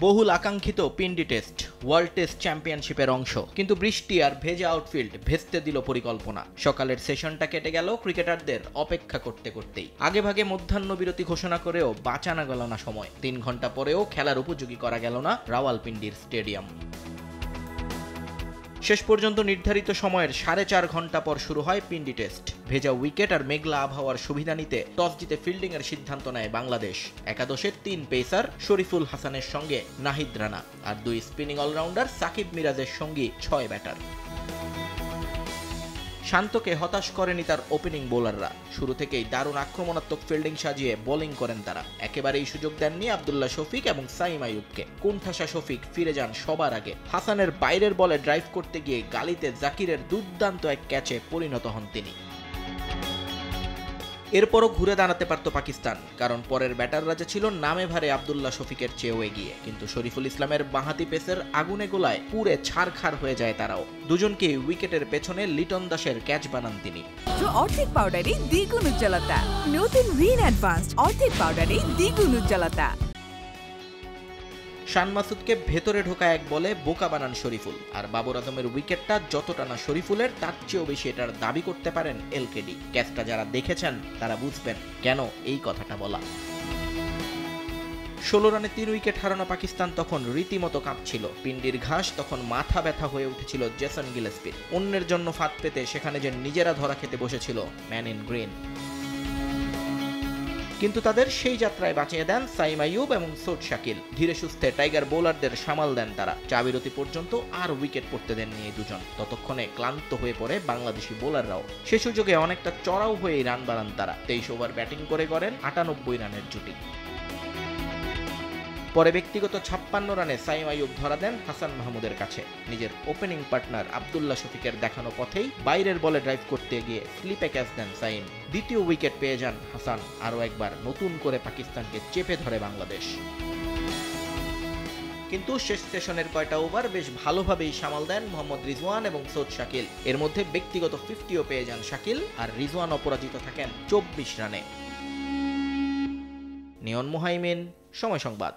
বহুল আকাঙ্ক্ষিত পিন্ডি test world test চ্যাম্পিয়নশিপের অংশ, কিন্তু বৃষ্টি আর ভেজা আউটফিল্ড ভেস্তে দিল পরিকল্পনা। সকালের সেশনটা কেটে গেল ক্রিকেটারদের অপেক্ষা করতে করতেই। আগেভাগে মধ্যাহ্ন বিরতি ঘোষণা করেও বাঁচানো গেল না সময়। 3 ঘন্টা পরেও খেলার উপযোগী করা গেল না রাওয়ালপিন্ডির স্টেডিয়াম। শেষ পর্যন্ত নির্ধারিত সময়ের 4.5 ঘন্টা পর শুরু হয় পিন্ডি টেস্ট। ভেজা উইকেট আর মেঘলা আবহাওয়ার সুবিধা নিতে টস জিতে ফিল্ডিং এর সিদ্ধান্ত নেয় বাংলাদেশ। একাদশের 3 পেসার শরীফুল হাসানের সঙ্গে নাহিদ রানা আর 2 স্পিনিং অলরাউন্ডার সাকিব মিরাজের সঙ্গে 6 ব্যাটার। শান্তকে হতাশ করেনি তার ওপেনিং বোলাররা। শুরু থেকেই দারুণ আক্রমণাত্মক ফিল্ডিং সাজিয়ে বোলিং করেন তারা। একেবারেই সুযোগ দেননি আব্দুল্লাহ শফিক এবং সাইম আইয়ুবকে। কোণঠাসা শফিক ফিরে যান সবার আগে। হাসানের বাইরের বলে ড্রাইভ করতে গিয়ে গালিতে জাকিরের দুর্দান্ত এক ক্যাচে পরিণত হন তিনি। এরপরও ঘুরে দাঁড়াতে পারত পাকিস্তান, কারণ পরের ব্যাটার রাজা ছিল নামে ভারে আব্দুল্লাহ শফিকের চেয়েও এগিয়ে। কিন্তু শরীফুল ইসলামের বাঁহাতি পেসের আগুনে গোলায় পুরে ছারখার হয়ে যায় তারাও। দুজনকে উইকেটের পেছনে লিটন দাসের ক্যাচ বানান তিনি। অর্ধেক পাউডারে দ্বিগুণ উজ্জ্বলতা। নতুন রিন অ্যাডভান্সড অর্ধেক পাউডারে দ্বিগুণ উজ্জ্বলতা। শান মাসুদকে ভেতরে ঢোকা এক বলে বোকা বানান শরীফুল। আর বাবর আজমের উইকেটটা যতটা না শরীফুলের, তার চেয়েও বেশি এটার দাবি করতে পারেন এলকেডি। ক্যাচটা যারা দেখেছেন তারা বুঝবেন কেন এই কথাটা বলা। 16 রানে 3 উইকেট হারানো পাকিস্তান তখন রীতিমতো কাঁপছিল। পিন্ডির ঘাস তখন মাথা ব্যথা হয়ে উঠেছিল জেসন গিলেস্পির। অন্যের জন্য ফাঁদ পেতে সেখানে যে নিজেরা ধরা খেতে বসেছিল ম্যান ইন গ্রিন। কিন্তু তাদের সেই যাত্রায় বাঁচিয়ে দেন সাইম আইয়ুব এবং সৌদ শাকিল। ধীরে সুস্থে টাইগার বোলারদের সামাল দেন তারা। চা-বিরতি পর্যন্ত আর উইকেট পড়তে দেননি এই দুজন। ততক্ষণে ক্লান্ত হয়ে পড়ে বাংলাদেশি বোলাররাও। সে সুযোগে অনেকটা চড়াও হয়ে রান বাড়ান তারা। 23 ওভার ব্যাটিং করে গড়েন 98 রানের জুটি। পরে ব্যক্তিগত 56 রানে সাইম আইয়ুব ধরা দেন হাসান মাহমুদের কাছে। নিজের ওপেনিং পার্টনার আব্দুল্লাহ শফিকের দেখানো পথেই বাইরের বলে ড্রাইভ করতে গিয়ে স্লিপে ক্যাচ দেন সাইম। দ্বিতীয় উইকেট পেয়ে যান হাসান। আরও একবার নতুন করে পাকিস্তানকে চেপে ধরে বাংলাদেশ। কিন্তু শেষ সেশনের কয়টা ওভার বেশ ভালোভাবেই সামাল দেন মোহাম্মদ রিজওয়ান এবং সৌদ শাকিল। এর মধ্যে ব্যক্তিগত 50ও পেয়ে যান শাকিল, আর রিজওয়ান অপরাজিত থাকেন 24 রানে। নিয়ন মুহাইমিন, সময় সংবাদ।